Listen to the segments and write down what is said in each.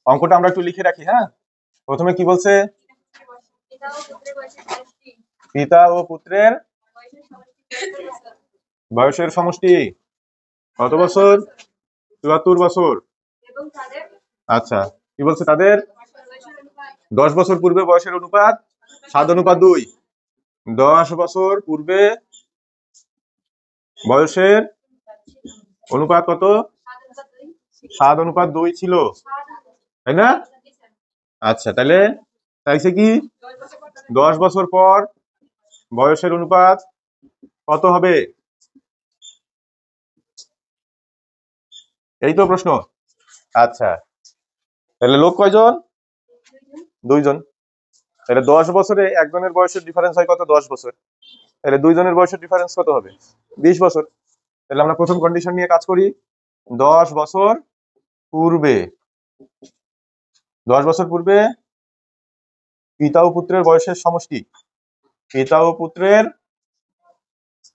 অঙ্কটা আমরা একটু লিখে রাখি। হ্যাঁ, প্রথমে কি বলছে? পিতা ও পুত্রের বয়সের সমষ্টি কত বছর? ৭৪ বছর। আচ্ছা, কি বলছে? তাদের 10 বছর পূর্বে বয়সের অনুপাত 7:2। 10 বছর পূর্বে বয়সের অনুপাত কত? 7:2 ছিল, তাই না? আচ্ছা, তাহলে চাইছে কি 10 বছর পর বয়সের অনুপাত কত হবে? এই তো প্রশ্ন। আচ্ছা, তাহলে লোক কয়জন? 2 জন। তাহলে 10 বছরে একজনের বয়সের ডিফারেন্স হয় কত? 10 বছর। তাহলে 2 জনের বয়সের ডিফারেন্স কত হবে? 20 বছর। তাহলে আমরা প্রথম কন্ডিশন নিয়ে কাজ করি। 10 বছর পূর্বে 10 বছর পূর্বে পিতা ও পুত্রের বয়সের সমষ্টি। পিতা ও পুত্রের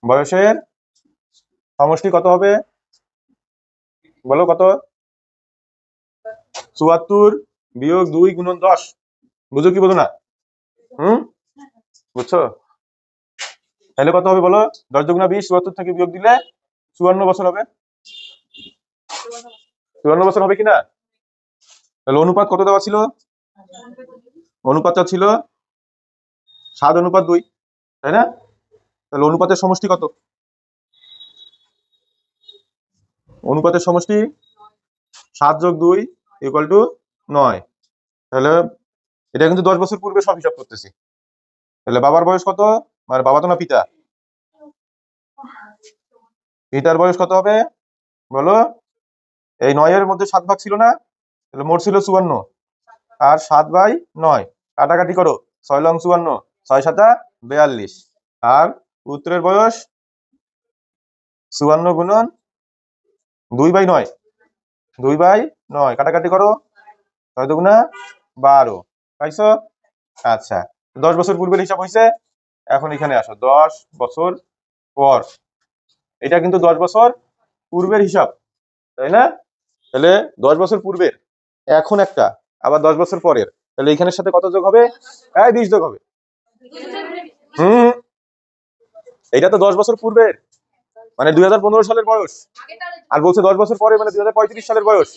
বয়সের সমষ্টি কত হবে? বলো কত? ৭৪ বিয়োগ 2 গুণন 10। বুঝো কি বোঝো না? বুঝছো? তাহলে কত হবে বলো? 10 দুগুণা 20, ৭৪ থেকে বিয়োগ দিলে 54 বছর হবে। 54 বছর হবে কিনা? তাহলে অনুপাত কত দেওয়া ছিল? অনুপাতটা ছিল 7:2, তাই না? তাহলে অনুপাতের সমষ্টি কত? অনুপাতের সমষ্টি 7 যোগ 2 ইকুয়াল টু 9। তাহলে এটা কিন্তু 10 বছর পূর্বে সব হিসাব করতেছি। তাহলে বাবার বয়স কত? মানে বাবা তো না, পিতা। পিতার বয়স কত হবে বলো? এই 9 এর মধ্যে 7 ভাগ ছিল না, তাহলে মোট ছিল 54। আর 7/9 কাটাকাটি করো, 6 লং 54, 6 7 42। আর পুত্রের বয়স 54 গুণন 2/9, 2/9 কাটাকাটি করো, 6 দুগুণা 12। পাইছো? আচ্ছা, 10 বছর পূর্বের হিসাব হয়েছে। এখন এখানে আসো, 10 বছর পর। এটা কিন্তু 10 বছর পূর্বের হিসাব, তাই না? তাহলে 10 বছর পূর্বের এখন একটা, আবার 10 বছর পরের। তাহলে এখানের সাথে কত যোগ হবে? 20 যোগ হবে। এটা তো 10 বছর পূর্বের, মানে 2015 সালের বয়স। আর বলছে 10 বছর পরে, মানে 2035 সালের বয়স।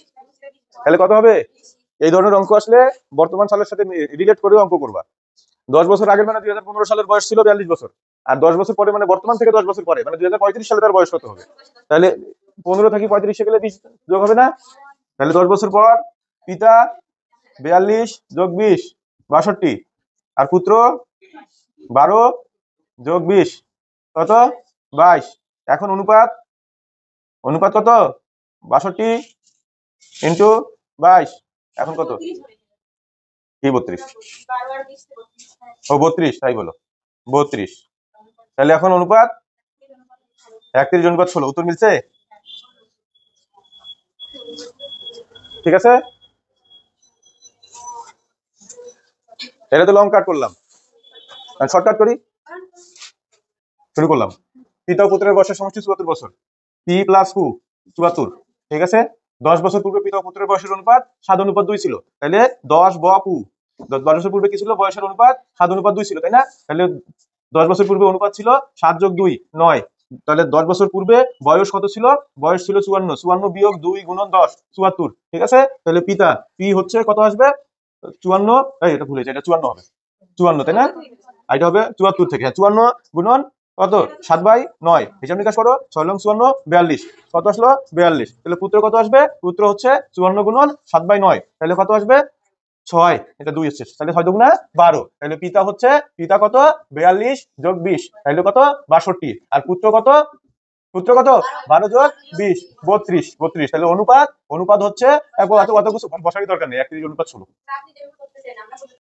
তাহলে কত হবে? এই ধরনের অঙ্ক আসলে বর্তমান সালের সাথে রিলেট করে অঙ্ক করবা। 10 বছর আগের মানে 2015 সালের বয়স ছিল 42 বছর। আর 10 বছর পরে মানে বর্তমান থেকে 10 বছর পরে মানে 2035 সালে তার বয়স কত হবে? তাহলে 15 থেকে 35 গেলে 20 যোগ হবে না? তাহলে 10 বছর পর পিতা 42 যোগ 20 62, আর পুত্র 12 যোগ 20 কত? 22। এখন অনুপাত কত? 62 ইন্টু 22। এখন কত? কি 32? ও 32, তাই বলো 32। তাহলে এখন অনুপাত 31 অনুপাত 16। উত্তর মিলছে? ঠিক আছে, এটা তো লং কাট করলাম, শর্টকাট করি। শুরু করলাম। পিতা ও পুত্রের বয়সের সমষ্টি 74 বছর। পি প্লাস কু 74। ঠিক আছে, 10 বছর পূর্বে পিতা ও পুত্রের বয়সের অনুপাত 7:2 ছিল। তাহলে 10 ব পু 10 বছর পূর্বে কি ছিল? বয়সের অনুপাত 7:2 ছিল, তাই না? তাহলে 10 বছর পূর্বে অনুপাত ছিল 7 যোগ 2 9। তাহলে 10 বছর পূর্বে বয়স কত ছিল? বয়স ছিল 54। 54 বিয়োগ 2 গুণন 10 74। ঠিক আছে, তাহলে পিতা পি হচ্ছে কত আসবে? 54, এটা ভুলে যায়, এটা 54 হবে। 54, তাই না? এটা হবে 74 থেকে। 54 গুণন কত? 7/9। হিসাব নিকাশ করো, 6 লং 54 42। কত আসলো? 42। তাহলে পুত্র কত আসবে? পুত্র হচ্ছে 54 গুণন 7/9। তাহলে কত আসবে? 6। এটা 2 এসছে, তাহলে 6 দুগুণা 12। তাহলে পিতা হচ্ছে, পিতা কত? 42 যোগ 20, তাহলে কত? 62। আর পুত্র কত? পুত্র কত? 12 যোগ 20 32। 32। তাহলে অনুপাত হচ্ছে, অত কিছু বসারই দরকার নেই, 31 অনুপাত 16।